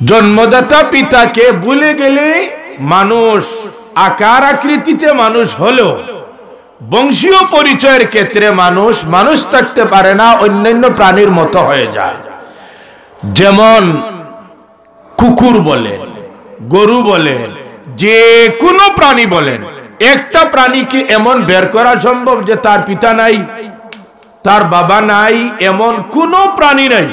জন্মদাতা পিতাকে ভুলে গেলে মানুষ আকার আকৃতিতে মানুষ হলো, বংশীয় পরিচয়ের ক্ষেত্রে মানুষ মানুষ থাকতে পারে না, অন্যান্য প্রাণীর মতো হয়ে যায়। যেমন কুকুর বলেন, গরু বলেন, যে কোনো প্রাণী বলেন, একটা প্রাণীকে এমন বের করা সম্ভব যে তার পিতা নাই, তার বাবা নাই, এমন কোনো প্রাণী নাই।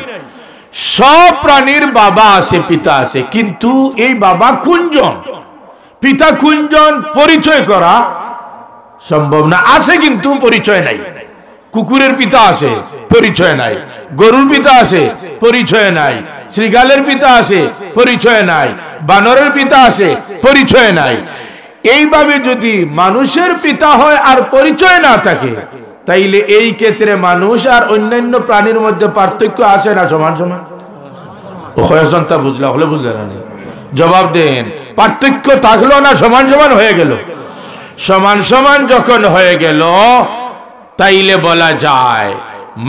সব প্রাণীর বাবা আছে, পিতা আছে, কিন্তু এই বাবা কুঞ্জন, পিতা কুঞ্জন পরিচয় করা সম্ভব না। আছে কিন্তু পরিচয় নাই। কুকুরের পিতা আছে, পরিচয় নাই। গরুর পিতা আছে, পরিচয় নাই। শ্রীগালের পিতা আছে, পরিচয় নাই। বানরের পিতা আছে, পরিচয় নাই। এইভাবে যদি মানুষের পিতা হয় আর পরিচয় না থাকে, তাইলে এই ক্ষেত্রে মানুষ আর অন্যান্য প্রাণীর মধ্যে পার্থক্য আছে না? সমান সমান। তা বুঝলা হলে বুঝলেন না? জবাব দেন। পার্থক্য থাকলো না সমান সমান হয়ে গেল? সমান সমান যখন হয়ে গেল, তাইলে বলা যায়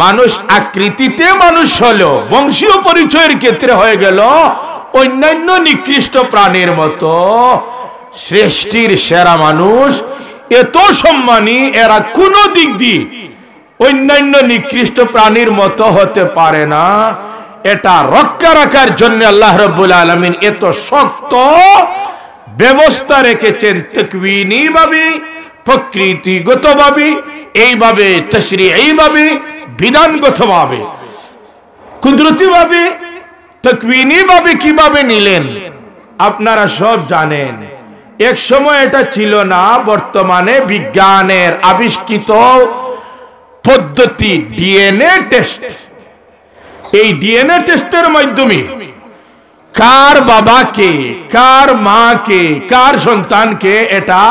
মানুষ আকৃতিতে মানুষ হলো, বংশীয় পরিচয়ের ক্ষেত্রে হয়ে গেল অন্যান্য নিকৃষ্ট প্রাণীর মতো। সৃষ্টির সেরা মানুষ, এত সম্মানী, এরা কোন দিক দিয়ে অন্যান্য নিকৃষ্ট প্রাণীর মতো হতে পারে না। এটা রক্ষা রাখার জন্য আল্লাহ রাব্বুল আলামিন এত শক্ত ব্যবস্থা রেখেছেন, তাকওয়িনী ভাবে, প্রকৃতিগত ভাবে, এইভাবে তাশরীঈ ভাবে, বিধানগত ভাবে, কুদরতি ভাবে, তাকওয়িনী ভাবে কিভাবে নিলেন আপনারা সব জানেন। এক সময় এটা ছিল না, বর্তমানে বিজ্ঞানের আবিষ্কৃত পদ্ধতি ডিএনএ টেস্ট। এই ডিএনএ টেস্টের মাধ্যমে কার বাবাকে, কার মাকে, কার সন্তানকে, এটা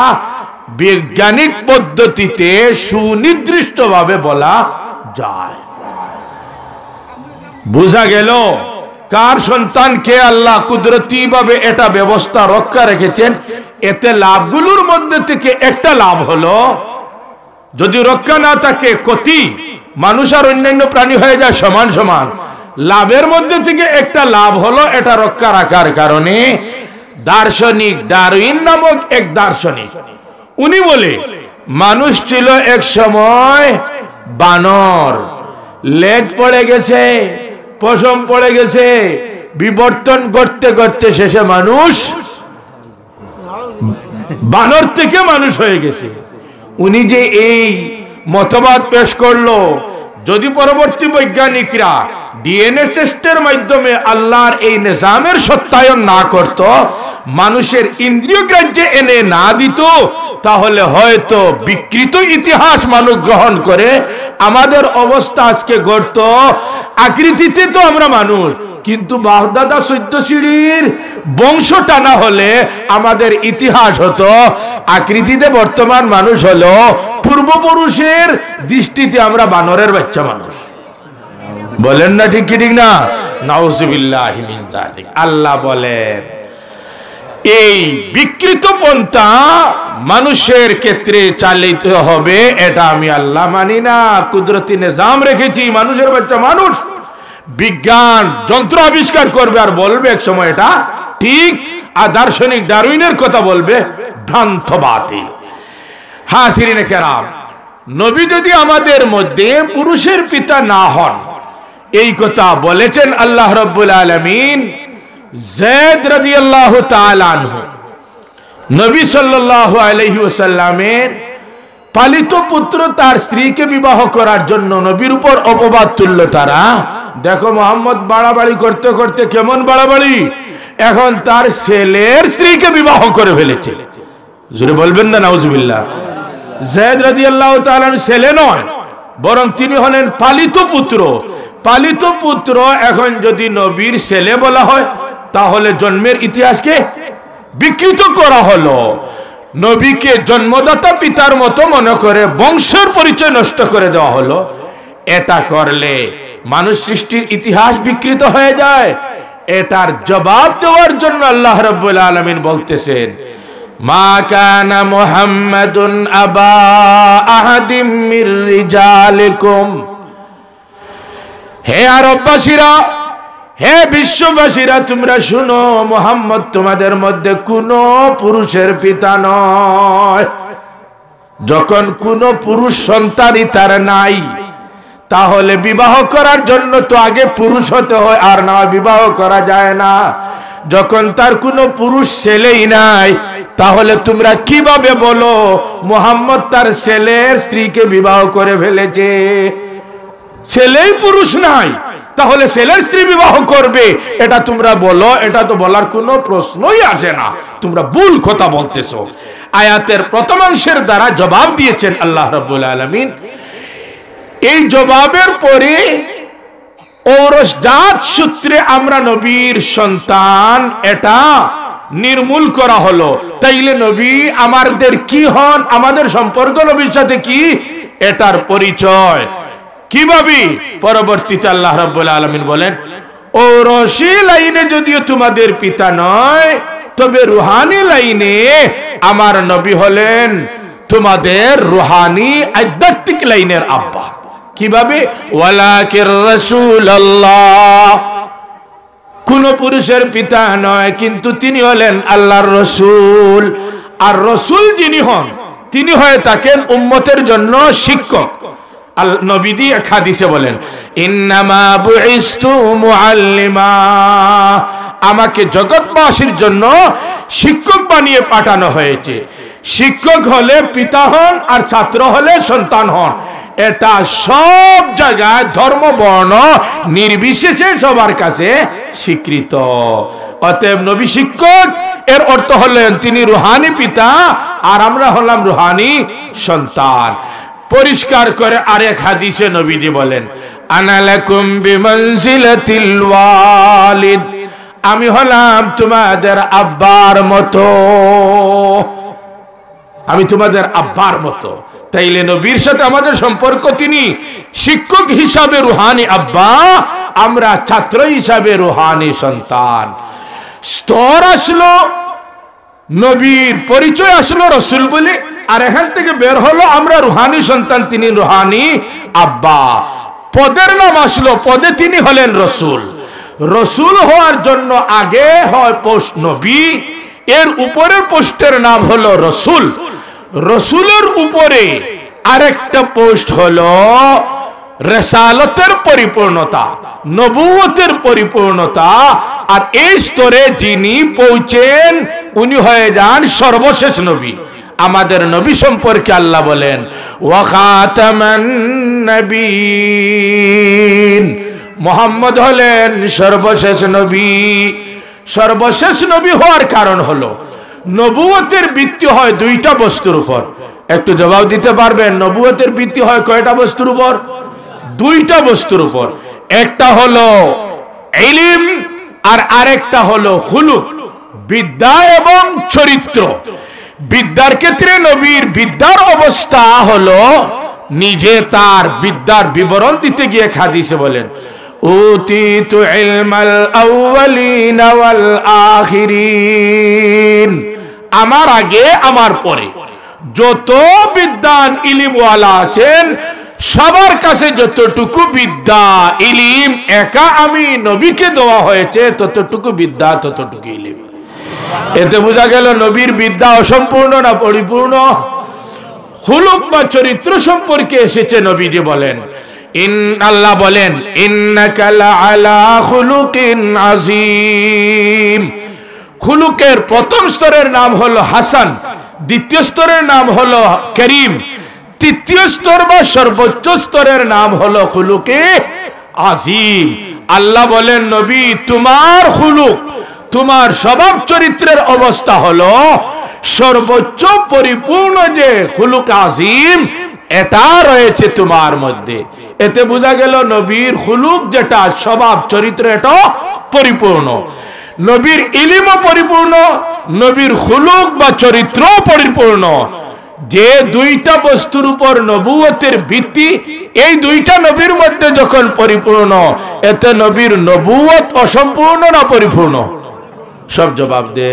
বৈজ্ঞানিক পদ্ধতিতে সুনির্দিষ্টভাবে বলা যায়। বোঝা গেল কার সন্তানকে আল্লাহ কুদরতি ভাবে এটা ব্যবস্থা রক্ষা রেখেছেন। এতে লাভগুলোর মধ্যে থেকে একটা লাভ হলো, যদি রক্ষা না থাকে ক্ষতি, মানুষ আর অন্যান্য প্রাণী হয়ে যায় সমান সমান। লাভের মধ্যে থেকে একটা লাভ হলো, এটা রক্ষা রাখার কারণে দার্শনিক ডারউইন নামক এক দার্শনিক, উনি বলে মানুষ ছিল এক সময় বানর, লেজ পড়ে গেছে, পশম পড়ে গেছে, বিবর্তন করতে করতে শেষে মানুষ বানর থেকে মানুষ হয়ে গেছে। উনি যে এই মতবাদ পেশ করলো, যদি পরবর্তী বৈজ্ঞানিকরা ডিএনএ টেস্টের মাধ্যমে আল্লাহর এই নিজামের সত্যায়ন না করত, মানুষের ইন্দ্রিয় গ্রাহ্যে এনে না দিত, তাহলে হয়তো বিকৃত ইতিহাস মানুষ গ্রহণ করে আমাদের অবস্থা আজকে ঘটত। আকৃতিতে তো আমরা মানুষ, কিন্তু বাপদাদা 14 সিঁড়ির বংশ টানা হলে আমাদের ইতিহাস হতো আকৃতিতে বর্তমান মানুষ হলো পূর্বপুরুষের দৃষ্টিতে আমরা বানরের বাচ্চা মানুষ। বলেন না ঠিক কি ঠিক না? নাউযুবিল্লাহি মিন যালিক। আল্লাহ বলেন এই বিকৃত পন্থা মানুষের ক্ষেত্রে চালিত হবে, এটা আমি আল্লাহ মানি না। কুদরতি নিজাম রেখেছি, মানুষের বাচ্চা মানুষ। বিজ্ঞান যন্ত্র আবিষ্কার করবে আর বলবে এক সময় এটা ঠিক, আর দার্শনিক ডারউইনের কথা বলবে ভ্রান্ত বাতিল। হাজিরিনে কেরাম, নবী যদি আমাদের মধ্যে পুরুষের পিতা না হন, এই কথা বলেছেন আল্লাহ রাব্বুল আলামিন। যায়েদ রাদিয়াল্লাহু তাআলা আনহু নবী সাল্লাল্লাহু আলাইহি ওয়াসাল্লামের পালিত পুত্র তার স্ত্রীকে বিবাহ করার জন্য নবীর উপর অপবাদ তুলল তারা। দেখো মুহাম্মদ বাড়াবাড়ি করতে করতে কেমন বাড়াবাড়ি, এখন তার ছেলের স্ত্রীকে বিবাহ করে ফেলেছে। জোরে বলবেন না নাউজুবিল্লাহ। যায়েদ রাদিয়াল্লাহু তাআলা ছেলে নয়, বরং তিনি হলেন পালিত পুত্র। পালিত পুত্র এখন যদি নবীর ছেলে বলা হয়, তাহলে জন্মের ইতিহাসকে বিকৃত করা হলো। নবীকে জন্মদাতা পিতার মতো মনে করে বংশের পরিচয় নষ্ট করে দেওয়া হলো। এটা করলে মানুষ সৃষ্টির ইতিহাস বিকৃত হয়ে যায়। এটার জবাব দেওয়ার জন্য আল্লাহ রাব্বুল আলামিন বলতেছেন, মা কানা মুহাম্মাদুন আবা আহাদিম মির রিজালিকুম। হে আরববাসীরা, হে বিশ্ববাসীরা তোমরা শুনো, মুহাম্মদ তোমাদের মধ্যে কোনো পুরুষের পিতা নয়। যখন কোনো পুরুষ সন্তানই তার নাই, তাহলে বিবাহ করার জন্য তো আগে পুরুষ হতে হয়, আর না বিবাহ করা যায় না। যখন তার কোনো পুরুষ ছেলেই নাই, তাহলে তোমরা কিভাবে বলো মুহাম্মদ তার ছেলের স্ত্রীকে বিবাহ করে ফেলেছে? ছেলেই পুরুষ নাই, তাহলে ছেলের স্ত্রী বিবাহ করবে এটা তোমরা বলো? এটা তো বলার কোনো প্রশ্নই আসে না। তোমরা ভুল কথা বলতেছো। আয়াতের প্রথমাংশের দ্বারা জবাব দিয়েছেন আল্লাহ রাব্বুল আলামিন। এই জবাবের পরে ঔরসজাত সূত্রে আমরা নবীর সন্তান এটা নির্মূল করা হলো। তাইলে নবী আমাদের কি হন, আমাদের সম্পর্ক নবীর সাথে কি, এটার পরিচয় কিভাবে পরবর্তীতে আল্লাহ রাব্বুল আলামিন বলেন, ঔরসি লাইনে যদিও তোমাদের পিতা নয়, তবে রুহানি লাইনে আমার নবী হলেন তোমাদের রুহানি আধ্যাত্মিক লাইনের আব্বা। কিভাবে? ওয়ালাকির রাসূলুল্লাহ, কোন পুরুষের পিতা নয়, কিন্তু তিনি হলেন আল্লাহর রসুল। আর রসুল যিনি হন, তিনি হয়ে থাকেন উম্মতের জন্য শিক্ষক। নবীজি এক হাদিসে বলেন, ইন্নামা বুইস্তু মুআল্লিমা, আমাকে জগৎবাসীর জন্য শিক্ষক বানিয়ে পাঠানো হয়েছে। শিক্ষক হলে পিতা হন, আর ছাত্র হলে সন্তান হন। এটা সব জায়গায় ধর্ম বর্ণ নির্বিশেষে সবার কাছে স্বীকৃত। অতএব নবী শিক্ষক, এর অর্থ হলেন তিনি রুহানি পিতা, আর আমরা হলাম রুহানি সন্তান। পরিষ্কার করে আরেক হাদিসে নবীজি বলেন, আনা লাকুম বিমানজিলাতিল ওয়ালিদ, আমি হলাম তোমাদের আব্বার মতো, আমি তোমাদের আব্বার মতো। তাইলে নবীর সাথে আমাদের সম্পর্ক, তিনি শিক্ষক হিসাবে রুহানি আব্বা, আমরা ছাত্র হিসাবে রুহানি সন্তান। স্তর আসলো, নবীর পরিচয় আসলো রসুল বলে, আর এখান থেকে বের হলো আমরা রুহানি সন্তান, তিনি রুহানি আব্বা। পদের নাম আসলো, পদে তিনি হলেন রসুল। রসুল হওয়ার জন্য আগে হয় পোস্ট নবী, এর উপরের পোস্টের নাম হলো রসুল। রসুলের উপরে আরেকটা পোস্ট হলো রিসালাতের পরিপূর্ণতা, নবুয়তের পরিপূর্ণতা। আর এই স্তরে যিনি পৌঁছেন, উনি হয়ে যান সর্বশেষ নবী। আমাদের নবী সম্পর্কে আল্লাহ বলেন, ওয়া খাতামান নবীন, মুহাম্মদ হলেন সর্বশেষ নবী। সর্বশেষ নবী হওয়ার কারণ হলো নবুয়তের ভিত্তি হয় দুইটা বস্তুর উপর। একটু জবাব দিতে পারবেন, নবুয়তের ভিত্তি হয় কয়টা বস্তুর উপর? দুইটা বস্তুর উপর। একটা হলো ইলম, আর আরেকটা হলো খুলুক, বিদ্যা এবং চরিত্র। বিদ্যার ক্ষেত্রে নবীর বিদ্যার অবস্থা হলো, নিজে তার বিদ্যার বিবরণ দিতে গিয়ে হাদিসে বলেন, উতিতু ইলমাল আউয়ালিন ওয়াল আখিরিন, আমার আগে আমার পরে যত বিদ্যান ইলিমওয়ালা আছেন, সবার কাছে যতটুকু বিদ্যা ইলিম একা আমি নবীকে দেওয়া হয়েছে, ততটুকু বিদ্যা ততটুকু ইলিম। এতে বোঝা গেল নবীর বিদ্যা অসম্পূর্ণ না পরিপূর্ণ? খুলুক বা চরিত্র সম্পর্কে এসেছে নবীজি বলেন, আল্লাহ বলেন, ইন্নাকা লাআলা খুলুকিন আযীম। খুলুকের প্রথম স্তরের নাম হলো হাসান, দ্বিতীয় স্তরের নাম হলো করিম, তৃতীয় স্তর বা সর্বোচ্চ স্তরের নাম হলো খুলুকে আযীম। আল্লাহ বলেন, নবী তোমার খুলুক, তোমার স্বভাব চরিত্রের অবস্থা হলো সর্বোচ্চ পরিপূর্ণ, যে খুলুক আযীম এটা রয়েছে তোমার মধ্যে। এতে বোঝা গেল নবীর খুলুক যেটা, স্বভাব চরিত্র, এটা পরিপূর্ণ। নবীর ইলমও পরিপূর্ণ, নবীর খুলুক বা চরিত্র পরিপূর্ণ। যে দুইটা বস্তুর উপর নবুয়তের ভিত্তি, এই দুইটা নবীর মধ্যে যখন পরিপূর্ণ, এতে নবীর নবুয়ত অসম্পূর্ণ না পরিপূর্ণ? সব জবাব দে।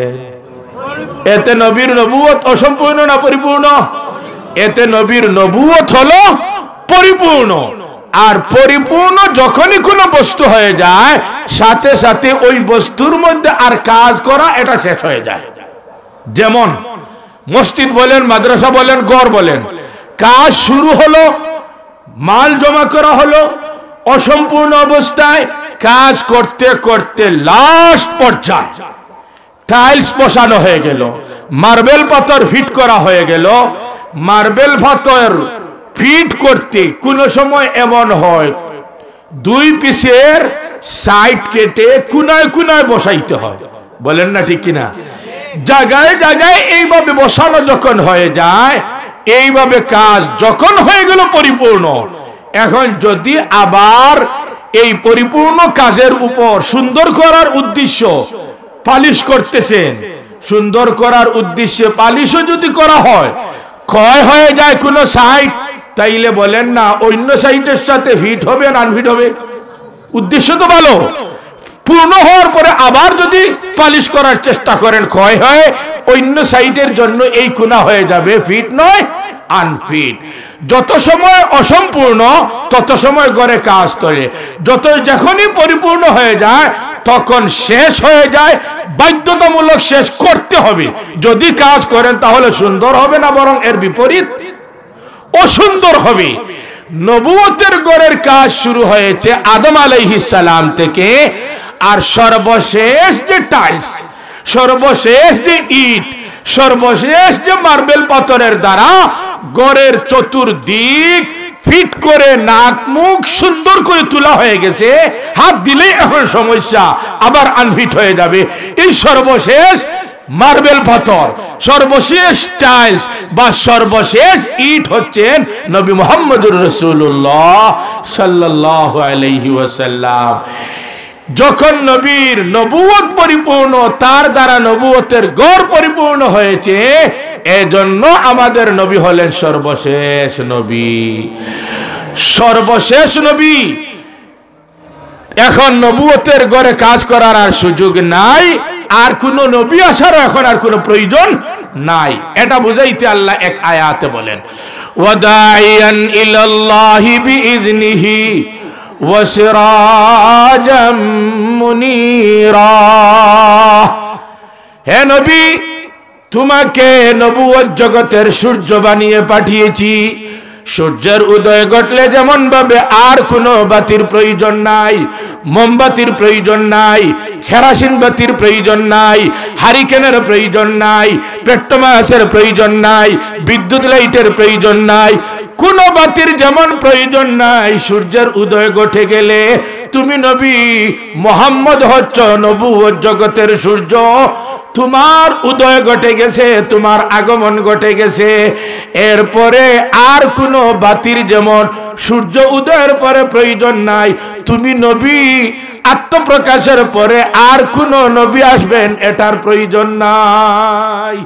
এতে নবীর নবুয়ত অসম্পূর্ণ না পরিপূর্ণ? এতে নবীর নবুয়ত হলো পরিপূর্ণ। আর পরিপূর্ণ যখনই কোনো বস্তু হয়ে যায় সাথে সাথে ওই বস্তুর মধ্যে আর কাজ করা এটা শেষ হয়ে যায়। যেমন মসজিদ বলেন, মাদ্রাসা বলেন, ঘর বলেন, কাজ শুরু হলো, মাল জমা করা হলো, অসম্পূর্ণ অবস্থায় কাজ করতে করতে লাস্ট পর্যায়ে টাইলস বসানো হয়ে গেল, মার্বেল পাথর ফিট করা হয়ে গেল। মার্বেল পাথর ফিট করতে কোনো সময় এমন হয় 2 পিসের সাইড কেটে কুনায় কুনায় বসাইতে হয়, বলেন না ঠিক কিনা? জায়গায় জায়গায় এইভাবে বসানো যখন হয়ে যায়, এইভাবে কাজ যখন হয়ে গেল পরিপূর্ণ, এখন যদি আবার এই পরিপূর্ণ কাজের উপর সুন্দর করার উদ্দেশ্য পালিশ করতেছেন, সুন্দর করার উদ্দেশ্যে পালিশও যদি করা হয়, ক্ষয় হয়ে যায় কোনো সাইড, তাইলে বলেন না অন্য সাইডের সাথে ফিট হবে না আনফিট হবে? উদ্দেশ্য তো ভালো, পূর্ণ হওয়ার পরে আবার যদি পালিশ করার চেষ্টা করেন, ক্ষয় হয়, অন্য সাইডের জন্য এই কোণা হয়ে যাবে ফিট নয় আনফিট। যত সময় অসম্পূর্ণ তত সময় ঘরে কাজ করে, যখনই পরিপূর্ণ হয়ে যায় তখন শেষ হয়ে যায়, বাধ্যতামূলক শেষ করতে হবে। যদি কাজ করেন তাহলে সুন্দর হবে না, বরং এর বিপরীত অসুন্দর হবে। নবুয়তের ঘরের কাজ শুরু হয়েছে আদম আলাইহিস সালাম থেকে, আর সর্বশেষ যে টাইলস, সর্বশেষ যে ইট, সর্বশেষ যে মার্বেল পাথরের দ্বারা ঘরের চতুর্দিক ফিট করে নাক মুখ সুন্দর করে তোলা হয়ে গেছে, হাত দিলেই এখন সমস্যা, আবার আনফিট হয়ে যাবে। এই সর্বশেষ মার্বেল পাথর, সর্বশেষ টাইলস বা সর্বশেষ ইট হচ্ছেন নবী মুহাম্মদুর রাসূলুল্লাহ সাল্লাল্লাহু আলাইহি ওয়াসাল্লাম। যখন নবীর নবুয়ত পরিপূর্ণ, তার দ্বারা নবুয়তের গড় পরিপূর্ণ হয়েছে, এজন্য আমাদের নবী হলেন সর্বশেষ নবী, সর্বশেষ নবী। এখন নবুয়তের গড়ে কাজ করার আর সুযোগ নাই, আর কোন নবী আসার এখন আর কোনো প্রয়োজন নাই। এটা বুঝাইতে আল্লাহ এক আয়াতে বলেন, ওয়াদাইয়ান ইলাল্লাহি বিইজনিহি ওয়াসিরাজাম মুনীরা। হে নবী, তোমাকে নবুয়ত জগতের সূর্য বানিয়ে পাঠিয়েছি। সূর্যের উদয় ঘটলে যেমন ভাবে আর কোনো বাতির প্রয়োজন নাই, মোমবাতির প্রয়োজন নাই, কেরোসিন বাতির প্রয়োজন নাই, হারিকেনের প্রয়োজন নাই, পেট্রোমাসের প্রয়োজন নাই, বিদ্যুৎ লাইটের প্রয়োজন নাই, কোনো বাতির যেমন প্রয়োজন নাই। সূর্যের উদয় ঘটে গেলে তুমি নবী মুহাম্মদ হচ্ছ নবুয়ত জগতের সূর্য। তোমার উদয় ঘটে গেছে, তোমার আগমন ঘটে গেছে। এরপরে আর কোনো বাতির যেমন সূর্য উদয়ের পরে প্রয়োজন নাই, তুমি নবী আত্মপ্রকাশের পরে আর কোনো নবী আসবেন এটার প্রয়োজন নাই।